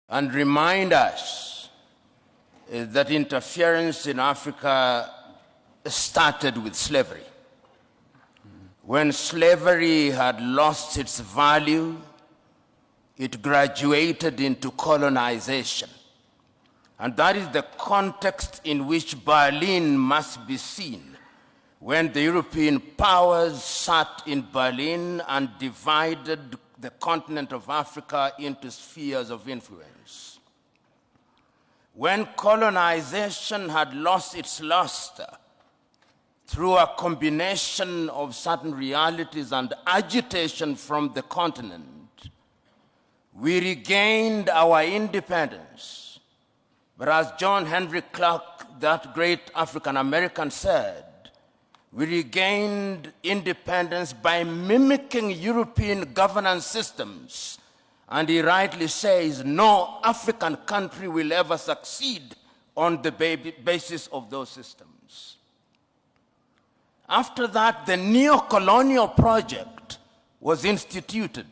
and remind us that interference in Africa started with slavery. When slavery had lost its value, it graduated into colonization. And that is the context in which Berlin must be seen when the European powers sat in Berlin and divided the continent of Africa into spheres of influence. When colonization had lost its luster through a combination of certain realities and agitation from the continent, we regained our independence. But as John Henry Clark, that great African-American, said, we regained independence by mimicking European governance systems. And he rightly says, no African country will ever succeed on the basis of those systems. After that, the neo-colonial project was instituted.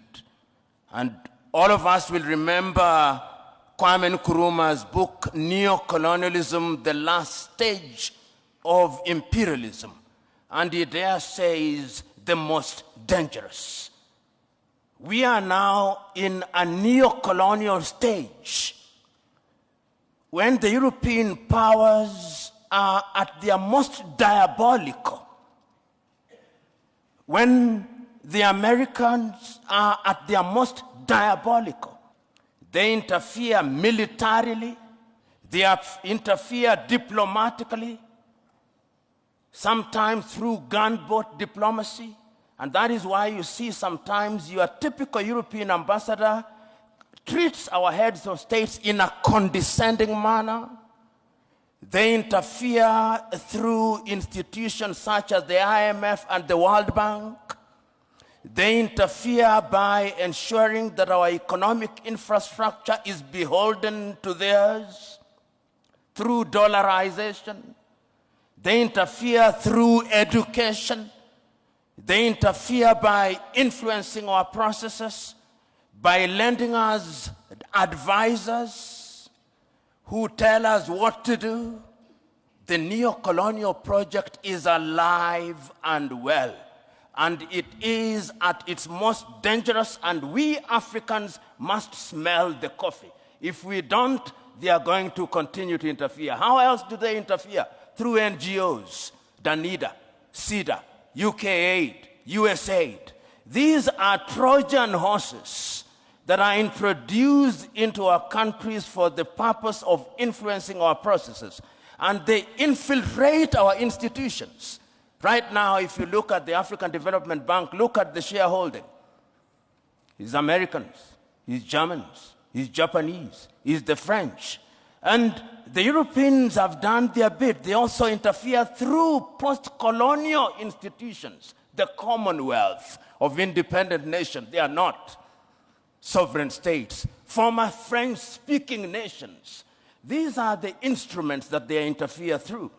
And all of us will remember Kwame Nkrumah's book, Neo-Colonialism, the Last Stage of Imperialism. And he there says, the most dangerous. We are now in a neo-colonial stage when the European powers are at their most diabolical, when the Americans are at their most diabolical. They interfere militarily, they interfere diplomatically, sometimes through gunboat diplomacy. And that is why you see sometimes your typical European ambassador treats our heads of states in a condescending manner. They interfere through institutions such as the IMF and the World Bank. They interfere by ensuring that our economic infrastructure is beholden to theirs through dollarization. They interfere through education. They interfere by influencing our processes, by lending us advisors who tell us what to do. The neo-colonial project is alive and well, and it is at its most dangerous, and we Africans must smell the coffee. If we don't, they are going to continue to interfere. How else do they interfere? Through NGOs, Danida, CIDA, UK Aid, USAID. These are Trojan horses that are introduced into our countries for the purpose of influencing our processes. And they infiltrate our institutions. Right now, if you look at the African Development Bank, look at the shareholding. It's Americans, it's Germans, it's Japanese, it's the French. And the Europeans have done their bit. They also interfere through post-colonial institutions, the Commonwealth of independent nations. They are not sovereign states, former French-speaking nations. These are the instruments that they interfere through.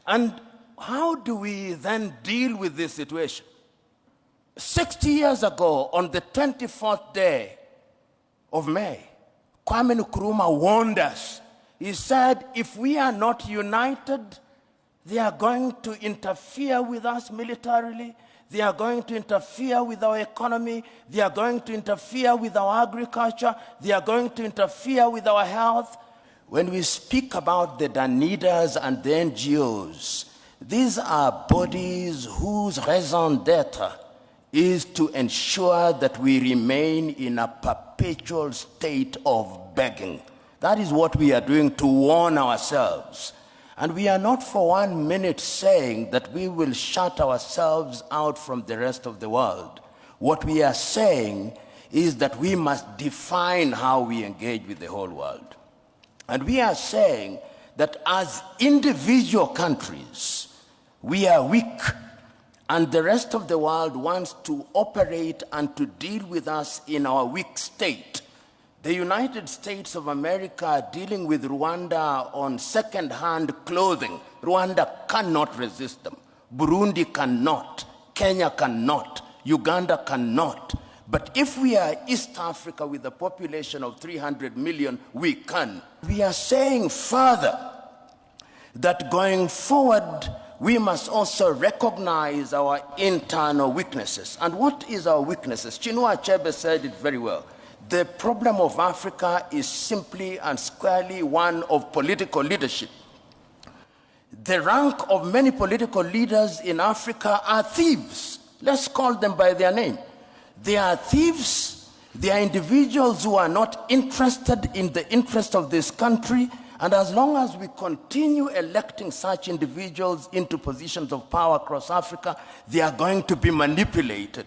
And how do we then deal with this situation? 60 years ago, on the 24th day of May, Kwame Nkrumah warned us. He said, if we are not united, they are going to interfere with us militarily. They are going to interfere with our economy. They are going to interfere with our agriculture. They are going to interfere with our health. When we speak about the Danidas and the NGOs, these are bodies whose raison d'etre is to ensure that we remain in a perpetual state of begging. That is what we are doing to warn ourselves. And we are not for 1 minute saying that we will shut ourselves out from the rest of the world. What we are saying is that we must define how we engage with the whole world. And we are saying that as individual countries, we are weak, and the rest of the world wants to operate and to deal with us in our weak state. The United States of America are dealing with Rwanda on second-hand clothing. Rwanda cannot resist them. Burundi cannot. Kenya cannot. Uganda cannot. But if we are East Africa with a population of 300 million, we can. We are saying further that going forward, we must also recognize our internal weaknesses. And what is our weaknesses? Chinua Achebe said it very well. The problem of Africa is simply and squarely one of political leadership. The rank of many political leaders in Africa are thieves. Let's call them by their name. They are thieves. They are individuals who are not interested in the interest of this country. And as long as we continue electing such individuals into positions of power across Africa, they are going to be manipulated.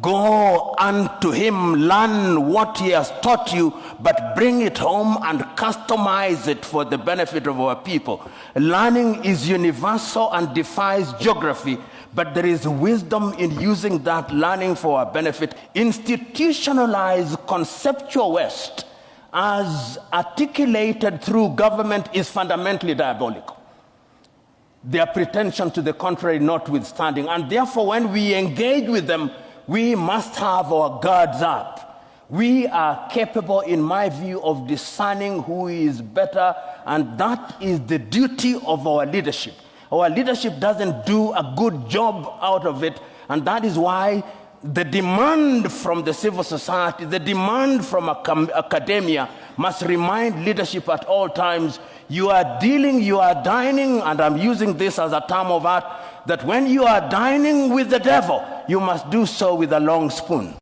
Go unto him, learn what he has taught you, but bring it home and customize it for the benefit of our people. Learning is universal and defies geography, but there is wisdom in using that learning for our benefit. Institutionalized conceptual West, as articulated through government, is fundamentally diabolical. Their pretension to the contrary notwithstanding. And therefore, when we engage with them, we must have our guards up. We are capable, in my view, of discerning who is better, and that is the duty of our leadership. Our leadership doesn't do a good job out of it, and that is why the demand from the civil society, the demand from academia must remind leadership at all times, you are dealing, you are dining, and I'm using this as a term of art, that when you are dining with the devil, you must do so with a long spoon.